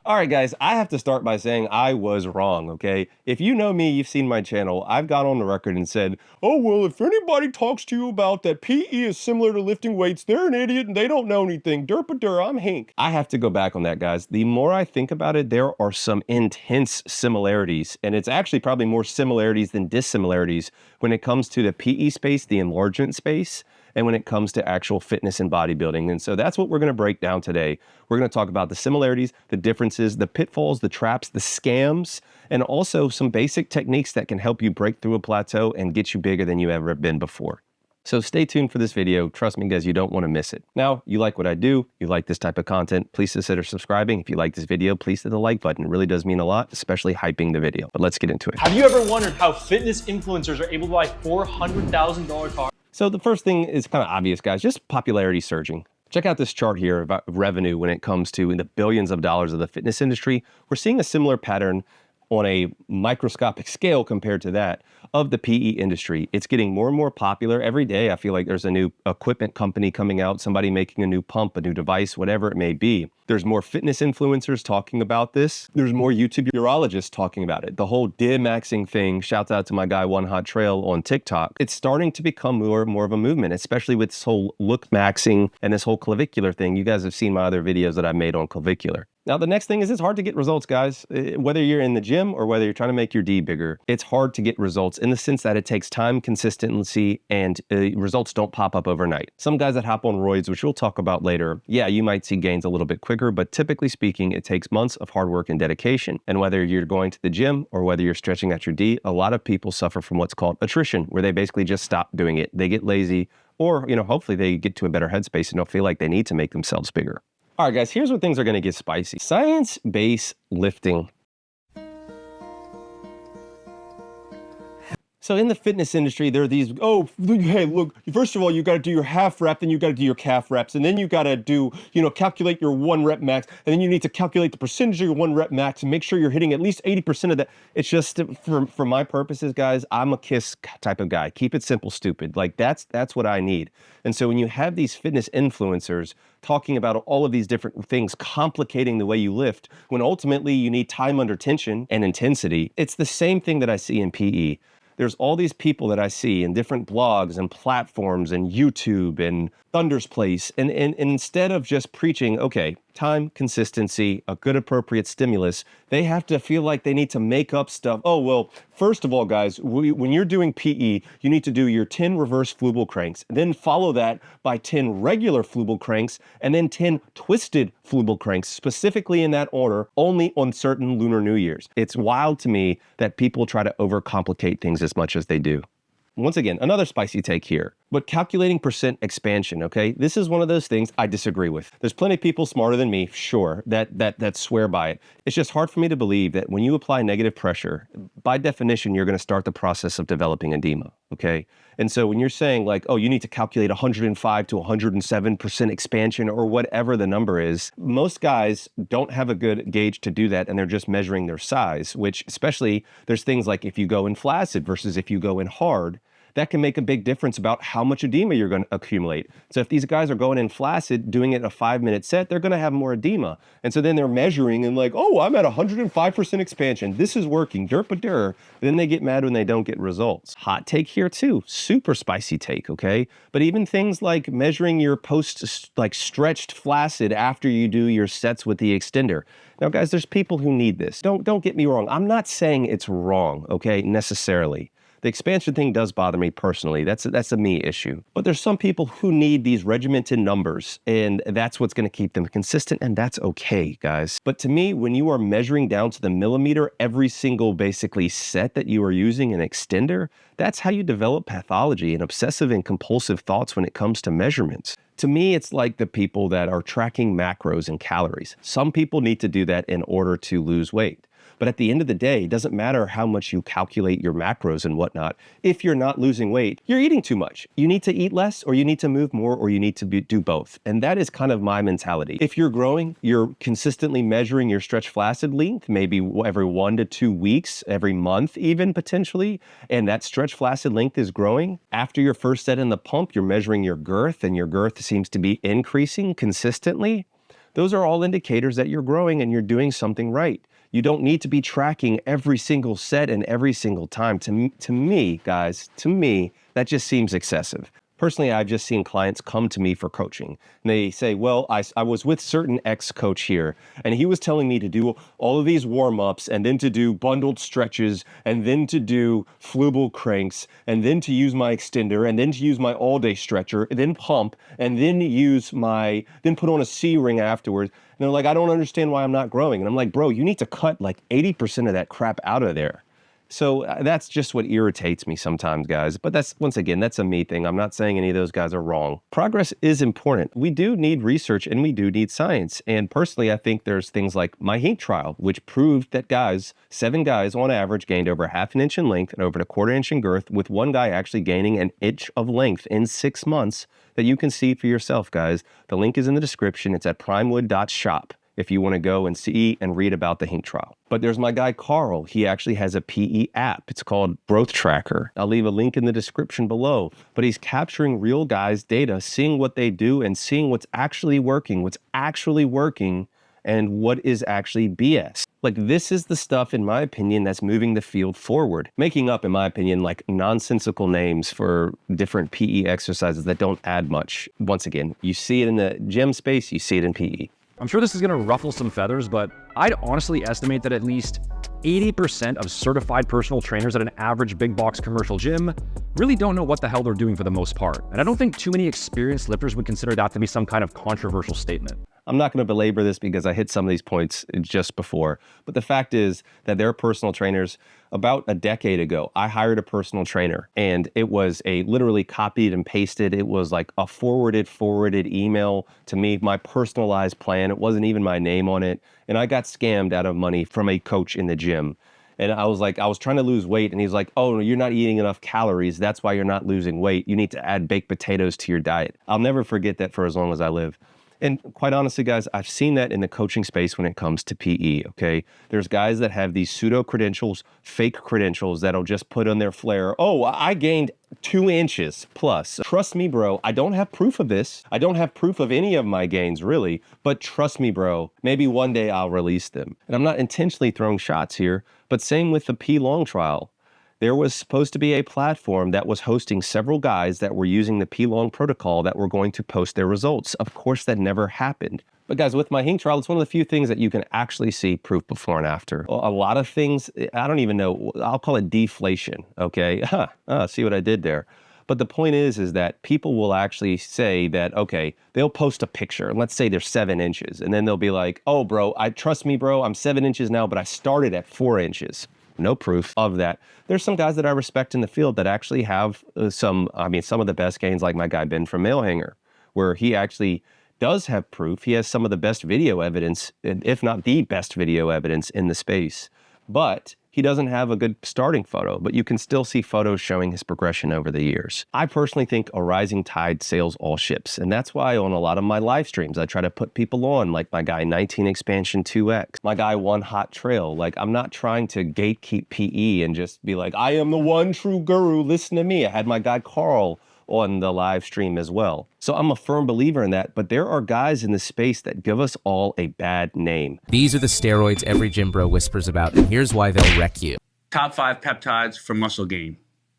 All right, guys, I have to start by saying I was wrong, okay? If you know me, you've seen my channel, I've got on the record and said, oh, well, if anybody talks to you about that PE is similar to lifting weights, they're an idiot and they don't know anything. Derp-a-dur, I'm Hink. I have to go back on that, guys. The more I think about it, there are some intense similarities, and it's actually probably more similarities than dissimilarities when it comes to the PE space, the enlargement space, and when it comes to actual fitness and bodybuilding. And so that's what we're gonna break down today. We're gonna talk about the similarities, the differences, the pitfalls, the traps, the scams, and also some basic techniques that can help you break through a plateau and get you bigger than you ever been before. So stay tuned for this video. Trust me, guys, you don't wanna miss it. Now, you like what I do, you like this type of content, please consider subscribing. If you like this video, please hit the like button. It really does mean a lot, especially hyping the video. But let's get into it. Have you ever wondered how fitness influencers are able to buy $400,000 cars? So the first thing is kind of obvious, guys, just popularity surging. Check out this chart here about revenue when it comes to in the billions of dollars of the fitness industry. We're seeing a similar pattern on a microscopic scale compared to that of the PE industry. It's getting more and more popular every day. I feel like there's a new equipment company coming out, somebody making a new pump, a new device, whatever it may be. There's more fitness influencers talking about this. There's more YouTube urologists talking about it. The whole DMAXing thing, shouts out to my guy One Hot Trail on TikTok. It's starting to become more and more of a movement, especially with this whole look maxing and this whole clavicular thing. You guys have seen my other videos that I've made on clavicular. Now, the next thing is it's hard to get results, guys. Whether you're in the gym or whether you're trying to make your D bigger, it's hard to get results in the sense that it takes time, consistency, and results don't pop up overnight. Some guys that hop on roids, which we'll talk about later, yeah, you might see gains a little bit quicker, but typically speaking, it takes months of hard work and dedication. And whether you're going to the gym or whether you're stretching at your D, a lot of people suffer from what's called attrition, where they basically just stop doing it. They get lazy, or, hopefully they get to a better headspace and don't feel like they need to make themselves bigger. All right, guys, here's where things are going to get spicy. Science-based lifting. So in the fitness industry, there are these, oh, hey, look, first of all, you got to do your half rep, then you got to do your calf reps, and then you got to do, calculate your 1 rep max, and then you need to calculate the percentage of your 1 rep max and make sure you're hitting at least 80% of that. It's just, for my purposes, guys, I'm a KISS type of guy. Keep it simple, stupid. Like, that's what I need. And so when you have these fitness influencers talking about all of these different things, complicating the way you lift, when ultimately you need time under tension and intensity, it's the same thing that I see in PE. There's all these people that I see in different blogs and platforms and YouTube and Thunder's Place. And instead of just preaching, okay, time, consistency, a good appropriate stimulus, they have to feel like they need to make up stuff. Oh, well, first of all, guys, when you're doing PE, you need to do your 10 reverse flubel cranks, then follow that by 10 regular flubel cranks, and then 10 twisted flubel cranks, specifically in that order, only on certain Lunar New Year's. It's wild to me that people try to overcomplicate things as much as they do. Once again, another spicy take here, but calculating percent expansion, okay? This is one of those things I disagree with. There's plenty of people smarter than me, sure, that swear by it. It's just hard for me to believe that when you apply negative pressure, by definition, you're gonna start the process of developing edema, okay? And so when you're saying like, oh, you need to calculate 105 to 107% expansion or whatever the number is, most guys don't have a good gauge to do that, and they're just measuring their size, which especially there's things like if you go in flaccid versus if you go in hard, that can make a big difference about how much edema you're going to accumulate. So if these guys are going in flaccid, doing it in a 5-minute set, they're going to have more edema. And so then they're measuring and like, oh, I'm at 105% expansion. This is working, derp-a-dur. Then they get mad when they don't get results. Hot take here too, super spicy take, okay? But even things like measuring your post, like stretched flaccid after you do your sets with the extender. Now, guys, there's people who need this. Don't get me wrong. I'm not saying it's wrong, okay, necessarily. The expansion thing does bother me personally. That's a me issue. But there's some people who need these regimented numbers, and that's what's going to keep them consistent, and that's okay, guys. But to me, when you are measuring down to the millimeter every single basically set that you are using an extender, that's how you develop pathology and obsessive and compulsive thoughts when it comes to measurements. To me, it's like the people that are tracking macros and calories. Some people need to do that in order to lose weight. But at the end of the day, it doesn't matter how much you calculate your macros and whatnot. If you're not losing weight, you're eating too much. You need to eat less, or you need to move more, or you need to do both. And that is kind of my mentality. If you're growing, you're consistently measuring your stretch flaccid length, maybe every 1 to 2 weeks, every month even potentially, and that stretch flaccid length is growing. After your first set in the pump, you're measuring your girth, and your girth seems to be increasing consistently. Those are all indicators that you're growing and you're doing something right. You don't need to be tracking every single set and every single time. To me, guys, that just seems excessive. Personally, I've just seen clients come to me for coaching. And they say, well, I was with certain ex-coach here, and he was telling me to do all of these warm-ups, and then to do bundled stretches, and then to do flubal cranks, and then to use my extender, and then to use my all-day stretcher, and then pump, and then then put on a C-ring afterwards. And they're like, I don't understand why I'm not growing. And I'm like, bro, you need to cut like 80% of that crap out of there. So that's just what irritates me sometimes, guys. But once again, that's a me thing. I'm not saying any of those guys are wrong. Progress is important. We do need research and we do need science. And personally, I think there's things like my Hink trial, which proved that 7 guys on average gained over ½ inch in length and over ¼ inch in girth, with one guy actually gaining an inch of length in 6 months, that you can see for yourself, guys. The link is in the description. It's at primewood.shop. If you want to go and see and read about the Hink trial. But there's my guy, Carl. He actually has a PE app. It's called Growth Tracker. I'll leave a link in the description below. But he's capturing real guys' data, seeing what they do and seeing what's actually working, and what is actually BS. Like, this is the stuff, in my opinion, that's moving the field forward. Making up, in my opinion, like nonsensical names for different PE exercises that don't add much. Once again, you see it in the gym space, you see it in PE. I'm sure this is gonna ruffle some feathers, but I'd honestly estimate that at least 80% of certified personal trainers at an average big box commercial gym really don't know what the hell they're doing for the most part. And I don't think too many experienced lifters would consider that to be some kind of controversial statement. I'm not going to belabor this because I hit some of these points just before, but the fact is that there are personal trainers. About a decade ago, I hired a personal trainer, and it was a literally copied and pasted. It was like a forwarded email to me, my personalized plan. It wasn't even my name on it. And I got scammed out of money from a coach in the gym. And I was trying to lose weight, and he's like, oh, you're not eating enough calories. That's why you're not losing weight. You need to add baked potatoes to your diet. I'll never forget that for as long as I live. And quite honestly, guys, I've seen that in the coaching space when it comes to PE, okay? There's guys that have these pseudo credentials, fake credentials that'll just put on their flair. Oh, I gained 2 inches plus. Trust me, bro, I don't have proof of this. I don't have proof of any of my gains, really. But trust me, bro, maybe one day I'll release them. And I'm not intentionally throwing shots here, but same with the P long trial. There was supposed to be a platform that was hosting several guys that were using the P-Long protocol that were going to post their results. Of course, that never happened. But guys, with my Hink trial, it's one of the few things that you can actually see proof before and after. A lot of things, I don't even know, I'll call it deflation, okay? See what I did there. But the point is that people will actually say that, okay, they'll post a picture, and let's say they're 7 inches, and then they'll be like, oh, bro, trust me, bro, I'm 7 inches now, but I started at 4 inches. No proof of that. There's some guys that I respect in the field that actually have some of the best gains, like my guy Ben from Mail Hanger, where he actually does have proof. He has some of the best video evidence, if not the best video evidence in the space. But he doesn't have a good starting photo, but you can still see photos showing his progression over the years. I personally think a rising tide sails all ships, and that's why on a lot of my live streams, I try to put people on, like my guy 19 Expansion 2X, my guy One Hot Trail. Like, I'm not trying to gatekeep PE and just be like, I am the one true guru, listen to me. I had my guy Carl on the live stream as well. So I'm a firm believer in that, but there are guys in the space that give us all a bad name. These are the steroids every gym bro whispers about, and here's why they'll wreck you. Top 5 peptides for muscle gain.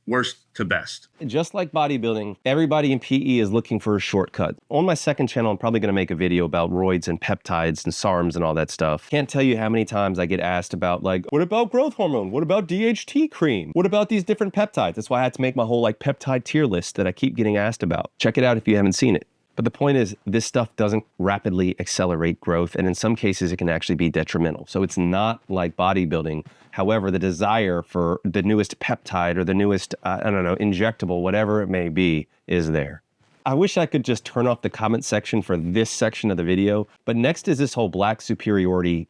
Worst to best. Just like bodybuilding, everybody in PE is looking for a shortcut. On my second channel, I'm probably going to make a video about roids and peptides and SARMs and all that stuff. Can't tell you how many times I get asked about, like, what about growth hormone? What about DHT cream? What about these different peptides? That's why I had to make my whole like peptide tier list that I keep getting asked about. Check it out if you haven't seen it. But the point is, this stuff doesn't rapidly accelerate growth, and in some cases, it can actually be detrimental. So it's not like bodybuilding. However, the desire for the newest peptide or the newest, injectable, whatever it may be, is there. I wish I could just turn off the comment section for this section of the video, but next is this whole black superiority,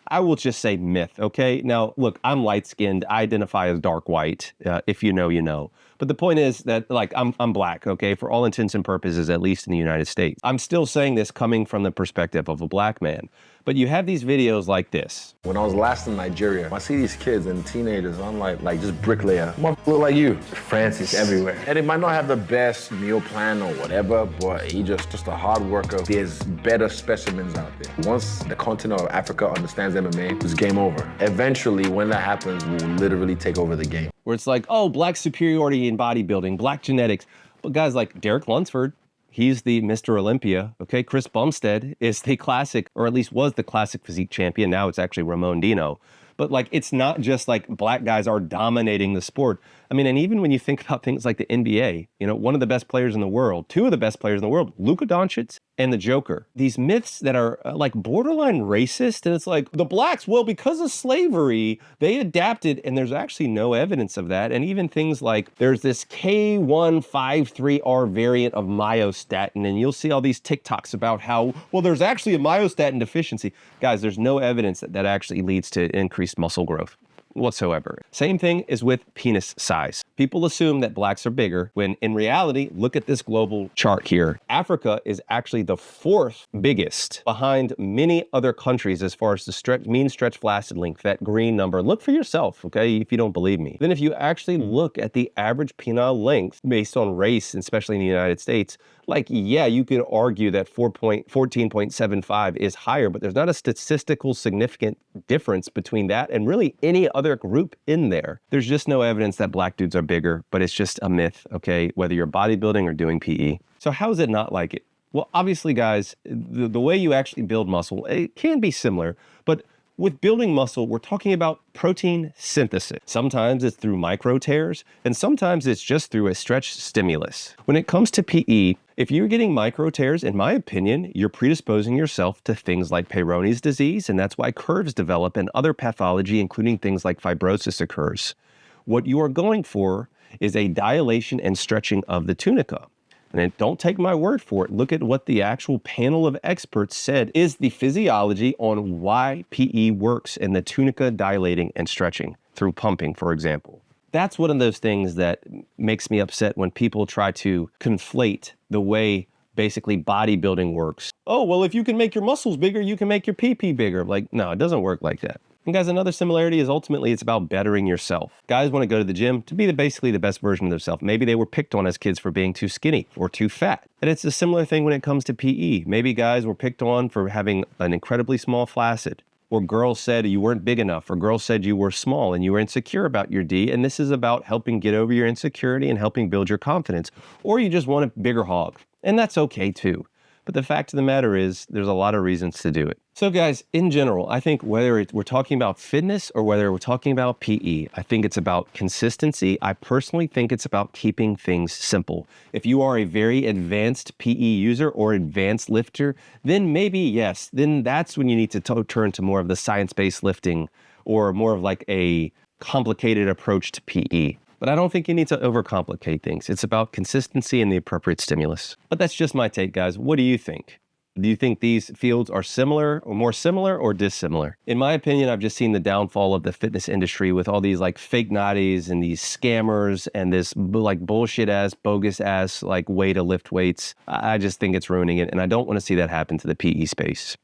I will just say myth, okay? Now, look, I'm light-skinned. I identify as dark white. If you know, you know. But the point is that, like, I'm black, okay, for all intents and purposes, at least in the United States. I'm still saying this coming from the perspective of a black man. But you have these videos like this. When I was last in Nigeria, I see these kids and teenagers, I'm like just bricklayer. Look like you. Francis everywhere. And they might not have the best meal plan or whatever, but he just a hard worker. There's better specimens out there. Once the continent of Africa understands MMA, it's game over. Eventually, when that happens, we'll literally take over the game. Where it's like, oh, black superiority in bodybuilding, black genetics. But guys like Derek Lunsford, he's the Mr. Olympia, okay? Chris Bumstead is the classic, or at least was the classic physique champion. Now it's actually Ramon Dino. But like, it's not just like black guys are dominating the sport. I mean, and even when you think about things like the NBA, you know, one of the best players in the world, two of the best players in the world, Luka Doncic and the Joker. These myths that are like borderline racist, and it's like, the blacks, well, because of slavery, they adapted, and there's actually no evidence of that. And even things like, there's this K153R variant of myostatin, and you'll see all these TikToks about how, well, there's actually a myostatin deficiency. Guys, there's no evidence that that actually leads to increased muscle growth whatsoever. Same thing is with penis size. People assume that blacks are bigger, when in reality, look at this global chart here. Africa is actually the 4th biggest behind many other countries as far as the mean stretch flaccid length, that green number. Look for yourself, okay, if you don't believe me. Then if you actually look at the average penile length based on race, especially in the United States, like, yeah, you could argue that 14.75 is higher, but there's not a statistical significant difference between that and really any other group in there. There's just no evidence that black dudes are bigger, but it's just a myth, okay, whether you're bodybuilding or doing PE. So how is it not like it? Well, obviously, guys, the way you actually build muscle, it can be similar, but with building muscle, we're talking about protein synthesis. Sometimes it's through micro tears, and sometimes it's just through a stretch stimulus. When it comes to PE, if you're getting micro tears, in my opinion, you're predisposing yourself to things like Peyronie's disease, and that's why curves develop and other pathology, including things like fibrosis, occurs. What you are going for is a dilation and stretching of the tunica. And don't take my word for it. Look at what the actual panel of experts said is the physiology on why PE works in the tunica dilating and stretching through pumping, for example. That's one of those things that makes me upset when people try to conflate the way basically bodybuilding works. Oh, well, if you can make your muscles bigger, you can make your PP bigger. Like, no, it doesn't work like that. And guys, another similarity is ultimately it's about bettering yourself. Guys want to go to the gym to be basically the best version of themselves. Maybe they were picked on as kids for being too skinny or too fat. And it's a similar thing when it comes to PE. Maybe guys were picked on for having an incredibly small flaccid, or girls said you weren't big enough, or girls said you were small and you were insecure about your D. And this is about helping get over your insecurity and helping build your confidence. Or you just want a bigger hog. And that's okay too. But the fact of the matter is, there's a lot of reasons to do it. So guys, in general, I think whether we're talking about fitness or whether we're talking about PE, I think it's about consistency. I personally think it's about keeping things simple. If you are a very advanced PE user or advanced lifter, then maybe yes, then that's when you need to turn to more of the science-based lifting or more of like a complicated approach to PE. But I don't think you need to overcomplicate things. It's about consistency and the appropriate stimulus. But that's just my take, guys. What do you think? Do you think these fields are similar or more similar or dissimilar? In my opinion, I've just seen the downfall of the fitness industry with all these like fake natties and these scammers and this like bullshit ass, bogus ass like way to lift weights. I just think it's ruining it, and I don't want to see that happen to the PE space.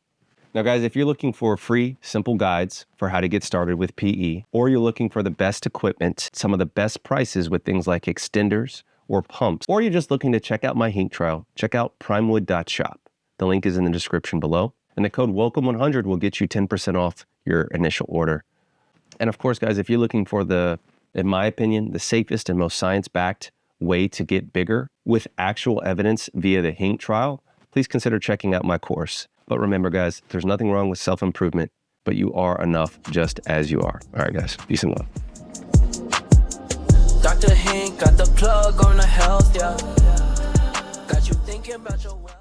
Now guys, if you're looking for free, simple guides for how to get started with PE, or you're looking for the best equipment, some of the best prices with things like extenders or pumps, or you're just looking to check out my Hink trial, check out primewood.shop. The link is in the description below. And the code WELCOME100 will get you 10% off your initial order. And of course, guys, if you're looking for in my opinion, the safest and most science-backed way to get bigger with actual evidence via the Hink trial, please consider checking out my course. But remember, guys, there's nothing wrong with self-improvement, but you are enough just as you are. All right, guys, peace and love. Dr. Hink got the plug on the health, yeah. Got you thinking about your wealth.